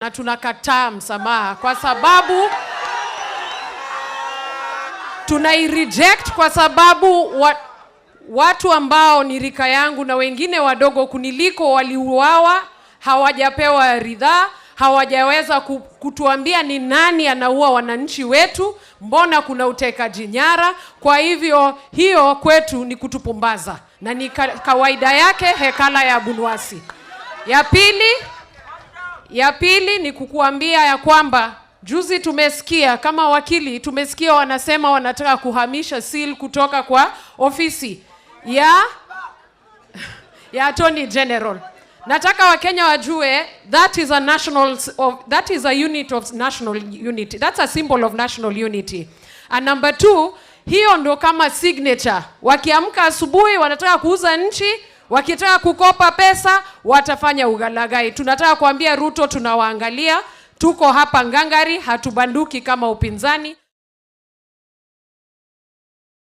na tunakataa msamaha kwa sababu tunai-reject kwa sababu watu ambao ni rika yangu na wengine wadogo kuniliko waliuawa, hawajapewa ridhaa, hawajaweza kutuambia ni nani anaua wananchi wetu, mbona kuna utekaji nyara. Kwa hivyo hiyo kwetu ni kutupumbaza na ni kawaida yake hekala ya Abunwasi. Ya pili ni kukuambia ya kwamba juzi tumesikia kama wakili, tumesikia wanasema wanataka kuhamisha seal kutoka kwa ofisi ya Attorney General. Nataka Wakenya wajue that is a unit of national unity. That's a symbol of national unity. And number 2, hiyo ndo kama signature. Wakiamka asubuhi wanataka kuuza nchi, wakitaka kukopa pesa watafanya ugalagai. Tunataka kuambia Ruto tunawaangalia, tuko hapa ngangari, hatubanduki kama upinzani.